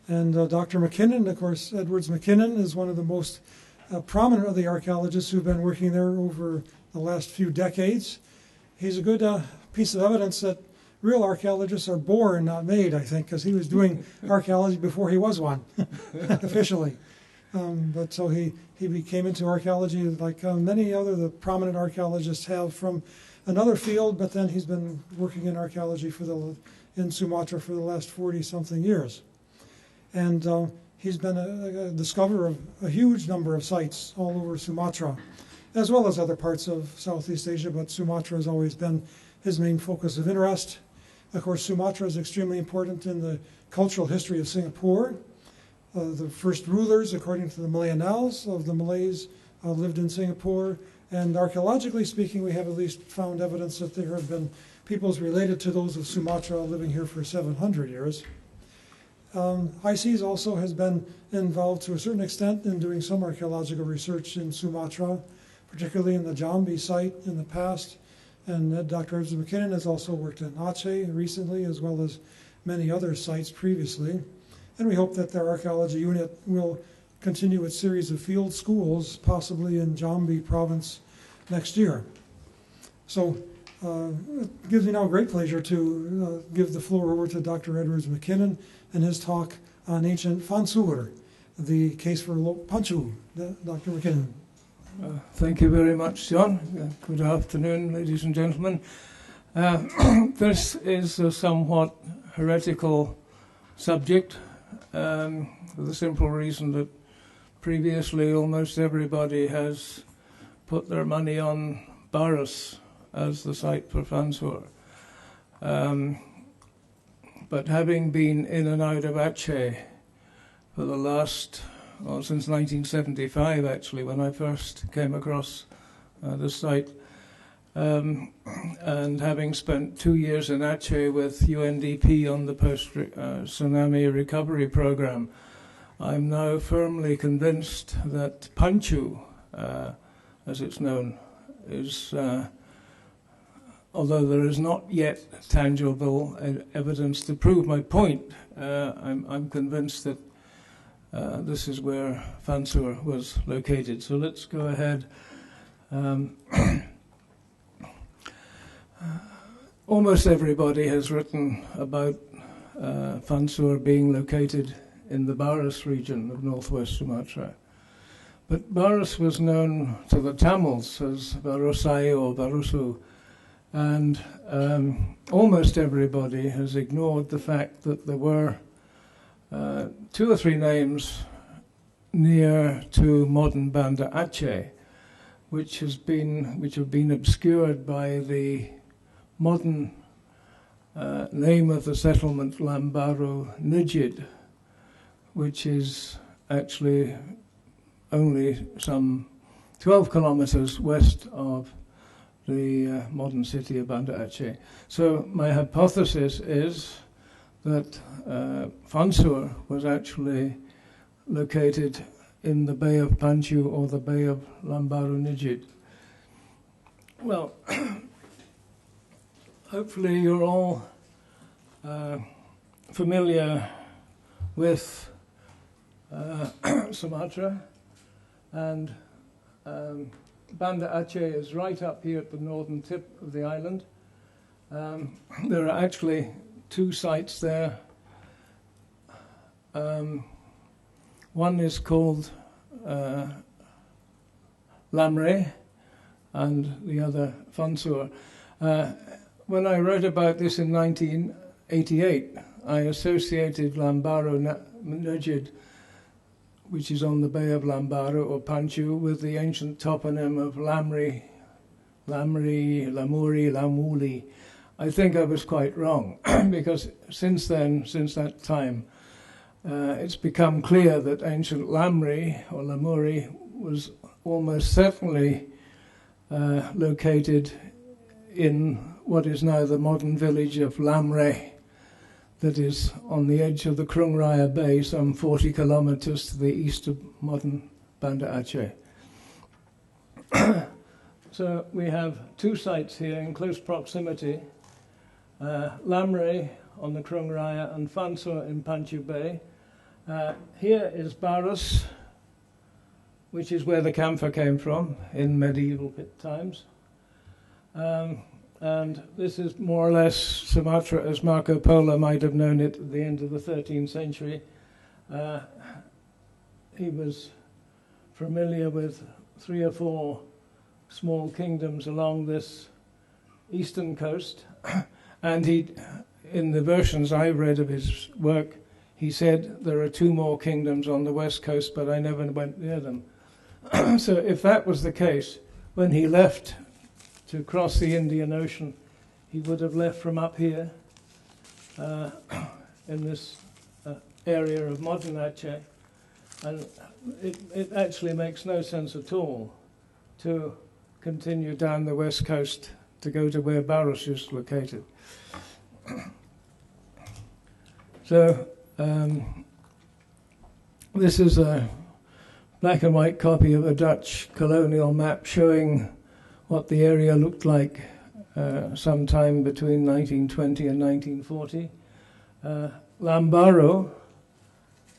And Dr. McKinnon, of course, Edwards McKinnon is one of the most prominent of the archaeologists who've been working there over the last few decades. He's a good piece of evidence that real archaeologists are born, not made, I think, because he was doing archaeology before he was one, officially. But so he came into archaeology like many other the prominent archaeologists have from another field, but then he's been working in archaeology in Sumatra for the last 40-something years. And he's been a discoverer of a huge number of sites all over Sumatra, as well as other parts of Southeast Asia, but Sumatra has always been his main focus of interest. Of course, Sumatra is extremely important in the cultural history of Singapore. The first rulers, according to the Malay Annals of the Malays, lived in Singapore. And archaeologically speaking, we have at least found evidence that there have been peoples related to those of Sumatra living here for 700 years. ICES also has been involved to a certain extent in doing some archaeological research in Sumatra, particularly in the Jambi site in the past. And Dr. Edwards McKinnon has also worked in Aceh recently, as well as many other sites previously. And we hope that their archaeology unit will continue its series of field schools, possibly in Jambi province next year. So it gives me now great pleasure to give the floor over to Dr. Edwards McKinnon and his talk on ancient Fansur, the case for Panchu. Dr. McKinnon. Thank you very much, John. Good afternoon, ladies and gentlemen. This is a somewhat heretical subject, for the simple reason that previously almost everybody has put their money on Barus as the site for Fansur. But having been in and out of Aceh for the last, since 1975 actually, when I first came across the site, and having spent 2 years in Aceh with UNDP on the post-tsunami recovery program, I'm now firmly convinced that Panchu, as it's known, is, although there is not yet tangible evidence to prove my point, I'm convinced that this is where Fansur was located. So let's go ahead. Almost everybody has written about Fansur being located in the Barus region of northwest Sumatra. But Barus was known to the Tamils as Barusai or Barusu, and almost everybody has ignored the fact that there were 2 or 3 names near to modern Banda Aceh, which have been obscured by the modern name of the settlement Lambaru Nujid, which is actually only some 12 kilometers west of the modern city of Banda Aceh. So my hypothesis is that Fansur was actually located in the Bay of Panchu or the Bay of Lambaru Nujid. Well, hopefully you're all familiar with Sumatra, and Banda Aceh is right up here at the northern tip of the island. There are actually 2 sites there. One is called Lambri, and the other Fansur. When I wrote about this in 1988, I associated Lambaru Nujid, which is on the Bay of Lambaru or Panchu, with the ancient toponym of Lamri, Lamuri, Lamuli. I think I was quite wrong, because since that time, it's become clear that ancient Lamri or Lamuri was almost certainly located in what is now the modern village of Lamre, that is on the edge of the Krung Raya Bay, some 40 kilometers to the east of modern Banda Aceh. So we have 2 sites here in close proximity, Lamre on the Krung Raya and Fansur in Panchu Bay. Here is Barus, which is where the camphor came from in medieval times. And this is more or less Sumatra as Marco Polo might have known it at the end of the 13th century. He was familiar with 3 or 4 small kingdoms along this eastern coast, and in the versions I read of his work, he said there are 2 more kingdoms on the west coast, but I never went near them. So if that was the case, when he left to cross the Indian Ocean, he would have left from up here in this area of modern Aceh, and it actually makes no sense at all to continue down the west coast to go to where Barus is located. So this is a black and white copy of a Dutch colonial map showing what the area looked like sometime between 1920 and 1940. Lambri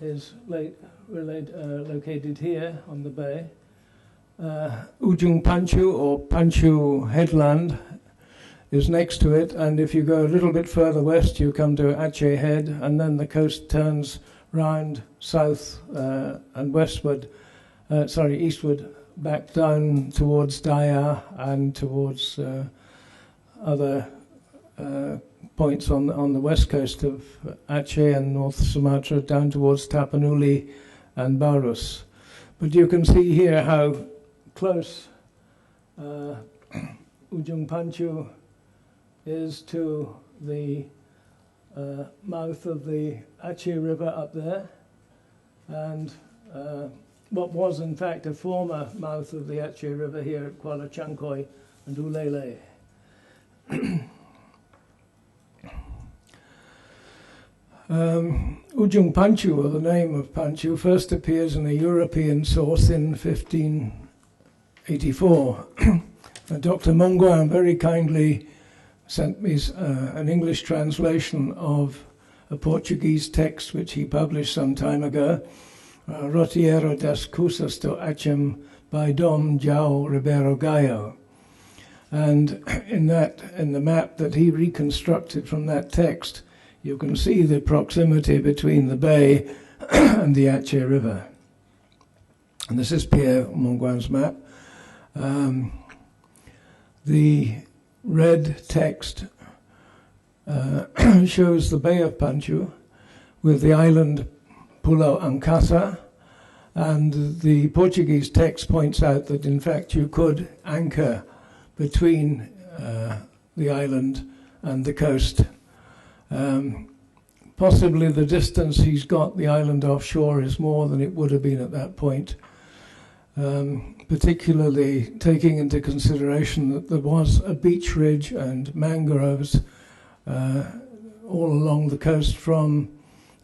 is located here on the bay. Ujung Pancu, or Pancu Headland, is next to it, and if you go a little bit further west you come to Aceh Head, and then the coast turns round south and eastward back down towards Daya and towards other points on the west coast of Aceh and North Sumatra, down towards Tapanuli and Barus. But you can see here how close Ujung Pancu is to the mouth of the Aceh River up there, and what was in fact a former mouth of the Aceh River here at Kuala Chankoi and Ulele. Ujung Pancu, or the name of Pancu, first appears in a European source in 1584. Dr. Mongguan very kindly sent me an English translation of a Portuguese text which he published some time ago, Roteiro das Coisas do Achem by Dom João Ribeiro Gallo. And in the map that he reconstructed from that text, you can see the proximity between the bay and the Aceh River. And this is Pierre Mongguan's map. The red text shows the Bay of Pancu with the island Pulau Angkasa, and the Portuguese text points out that in fact you could anchor between the island and the coast. Possibly the distance he's got the island offshore is more than it would have been at that point, particularly taking into consideration that there was a beach ridge and mangroves all along the coast from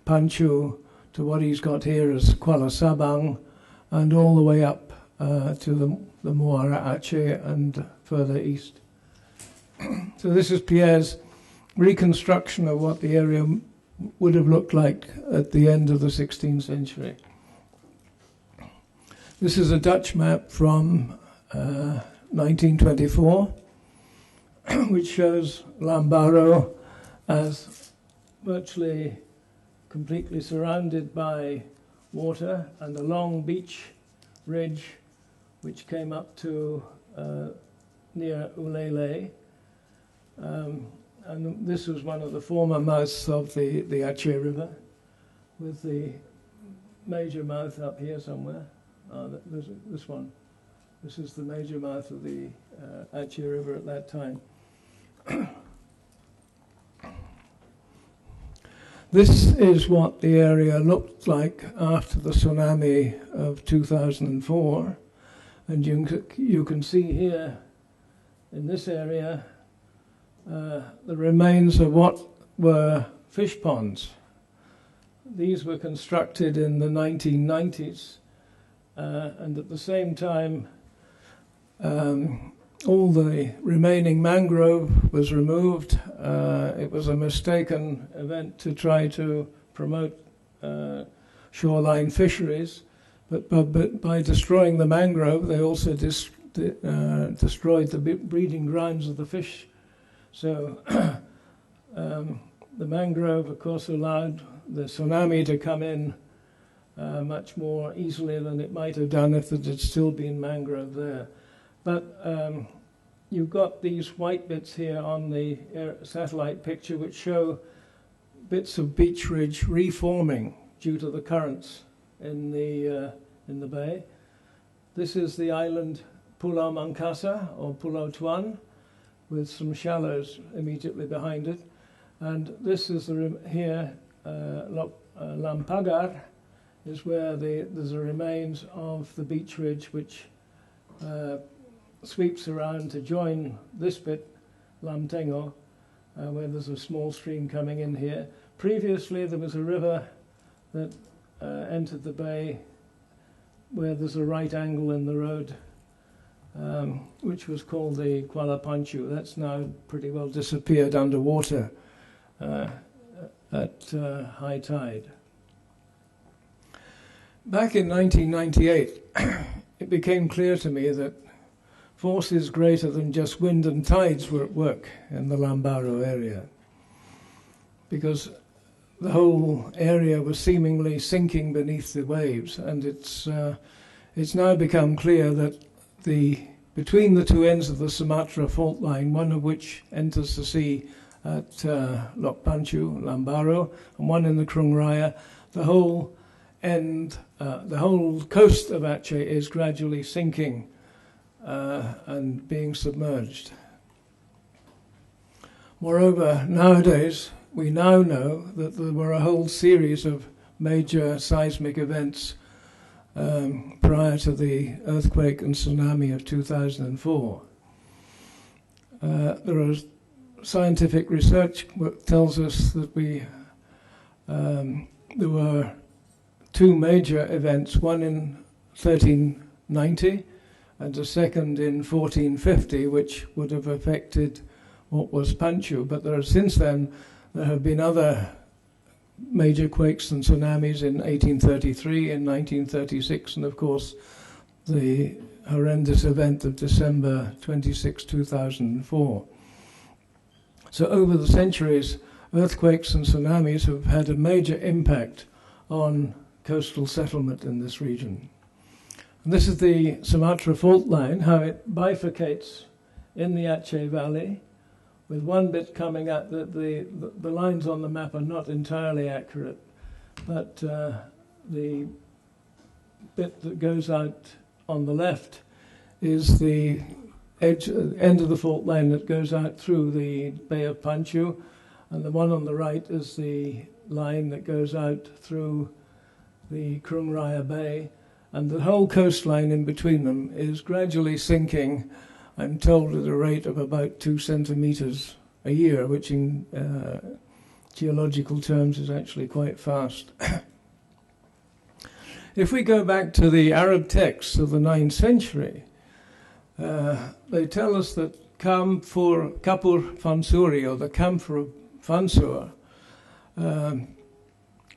Pancu to what he's got here as Kuala Sabang, and all the way up to the Muara Aceh and further east. So this is Pierre's reconstruction of what the area would have looked like at the end of the 16th century. This is a Dutch map from 1924, which shows Lambri as virtually completely surrounded by water, and a long beach ridge which came up to near Ulele. And this was one of the former mouths of the Aceh River, with the major mouth up here somewhere. This one. This is the major mouth of the Aceh River at that time. This is what the area looked like after the tsunami of 2004. And you can see here in this area the remains of what were fish ponds. These were constructed in the 1990s, and at the same time all the remaining mangrove was removed. It was a mistaken event to try to promote shoreline fisheries, but by destroying the mangrove, they also destroyed the breeding grounds of the fish. So the mangrove, of course, allowed the tsunami to come in much more easily than it might have done if there had still been mangrove there. But you've got these white bits here on the satellite picture which show bits of beach ridge reforming due to the currents in the bay. This is the island Pulau Mangkasa or Pulau Tuan, with some shallows immediately behind it. And this is Lampagar is where there's the remains of the beach ridge which sweeps around to join this bit, Lam Tengo, where there's a small stream coming in here. Previously there was a river that entered the bay where there's a right angle in the road, which was called the Kuala Panchu. That's now pretty well disappeared underwater at high tide. Back in 1998, it became clear to me that forces greater than just wind and tides were at work in the Lambaro area, because the whole area was seemingly sinking beneath the waves, and it's now become clear that between the two ends of the Sumatra fault line, one of which enters the sea at Lok Panchu, Lambaro, and one in the Krung Raya, the whole coast of Aceh is gradually sinking and being submerged. Moreover, nowadays, we now know that there were a whole series of major seismic events prior to the earthquake and tsunami of 2004. There is scientific research that tells us that there were two major events, one in 1390 and a second in 1450, which would have affected what was Panchu. But since then, there have been other major quakes and tsunamis in 1833, in 1936, and of course the horrendous event of December 26, 2004. So over the centuries, earthquakes and tsunamis have had a major impact on coastal settlement in this region. And this is the Sumatra fault line, how it bifurcates in the Aceh Valley, with one bit coming at the lines on the map are not entirely accurate, but the bit that goes out on the left is the end of the fault line that goes out through the Bay of Panchu, and the one on the right is the line that goes out through the Krung Raya Bay, and the whole coastline in between them is gradually sinking, I'm told, at a rate of about 2 centimeters a year, which in geological terms is actually quite fast. If we go back to the Arab texts of the 9th century, they tell us that Kapur Fansuri, or the camphor of Fansur,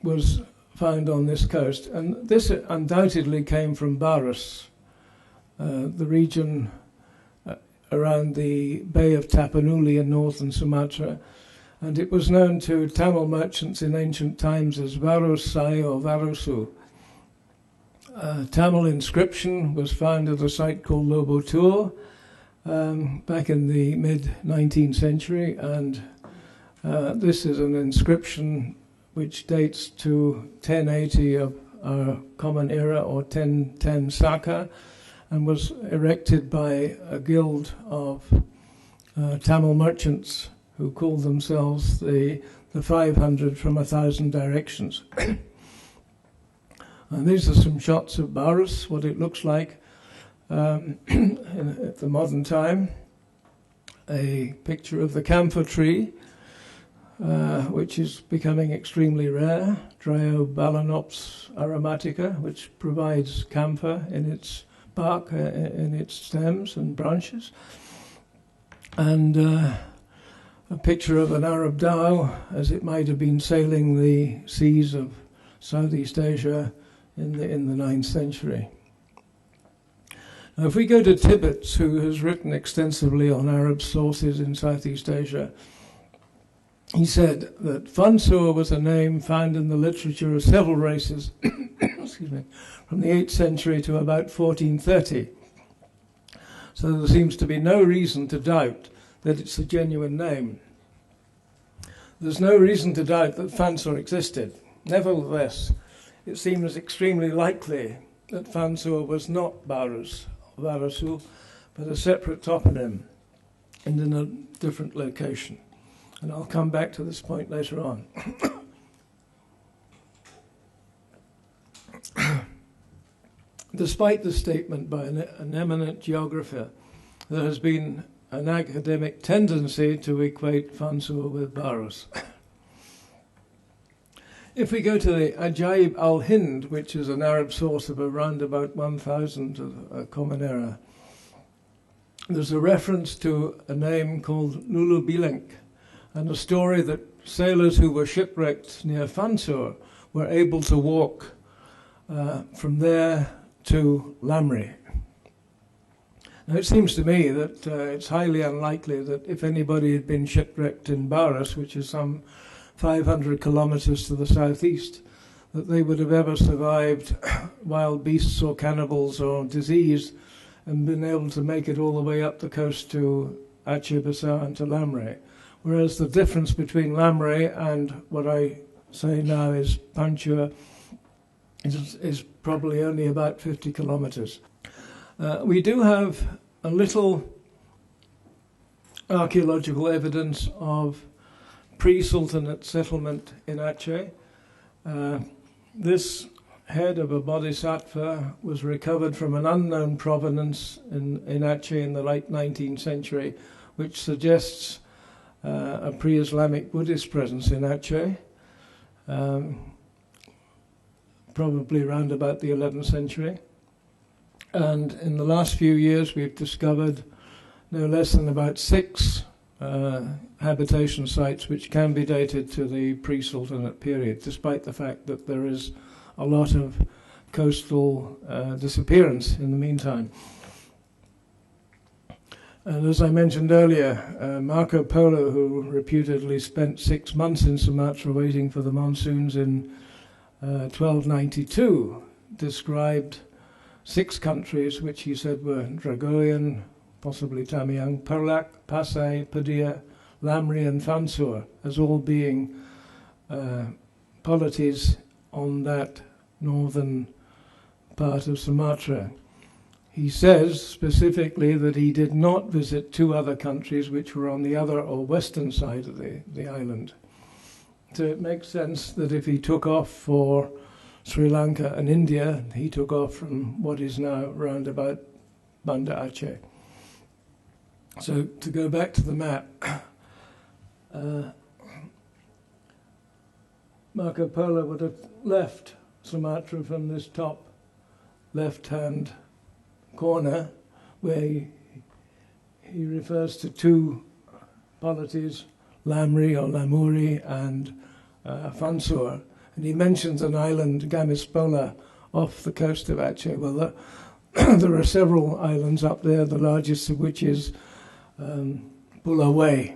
was found on this coast, and this undoubtedly came from Barus, the region around the Bay of Tapanuli in northern Sumatra, and it was known to Tamil merchants in ancient times as Varusai or Varusu. A Tamil inscription was found at a site called Lobotur back in the mid-19th century, and this is an inscription which dates to 1080 of our Common Era, or 1010 Saka, and was erected by a guild of Tamil merchants who called themselves the 500 from 1,000 directions. And these are some shots of Barus, what it looks like at the modern time. A picture of the camphor tree, which is becoming extremely rare, Dryobalanops aromatica, which provides camphor in its bark, in its stems and branches. And a picture of an Arab dhow as it might have been sailing the seas of Southeast Asia in the 9th century. Now, if we go to Tibbets, who has written extensively on Arab sources in Southeast Asia, he said that Fansur was a name found in the literature of several races excuse me, from the 8th century to about 1430. So there seems to be no reason to doubt that it's a genuine name. There's no reason to doubt that Fansur existed. Nevertheless, it seems extremely likely that Fansur was not Barus, Barusu, but a separate toponym and in a different location. And I'll come back to this point later on. Despite the statement by an eminent geographer, there has been an academic tendency to equate Fansur with Barus. If we go to the Ajaib al-Hind, which is an Arab source of around about 1000 of a Common Era, there's a reference to a name called Lulu Bilink, and a story that sailors who were shipwrecked near Fansur were able to walk from there to Lambri. Now, it seems to me that it's highly unlikely that if anybody had been shipwrecked in Barus, which is some 500 kilometers to the southeast, that they would have ever survived wild beasts or cannibals or disease and been able to make it all the way up the coast to Aceh, Besar and to Lambri. Whereas the difference between Lambri and what I say now is Fansur is probably only about 50 kilometers. We do have a little archaeological evidence of pre-sultanate settlement in Aceh. This head of a bodhisattva was recovered from an unknown provenance in Aceh in the late 19th century, which suggests a pre-Islamic Buddhist presence in Aceh, probably around about the 11th century. And in the last few years we've discovered no less than about 6 habitation sites which can be dated to the pre-Sultanate period, despite the fact that there is a lot of coastal disappearance in the meantime. And as I mentioned earlier, Marco Polo, who reputedly spent 6 months in Sumatra waiting for the monsoons in 1292, described 6 countries which he said were Dragoian, possibly Tamiang, Perlak, Pasai, Padilla, Lambri and Fansur as all being polities on that northern part of Sumatra. He says specifically that he did not visit 2 other countries which were on the other or western side of the island. So it makes sense that if he took off for Sri Lanka and India, he took off from what is now round about Banda Aceh. So to go back to the map, Marco Polo would have left Sumatra from this top left-hand corner, where he refers to 2 polities, Lamri or Lamuri and Fansur. And he mentions an island, Gamispola, off the coast of Aceh. Well, there are several islands up there, the largest of which is Bulawai.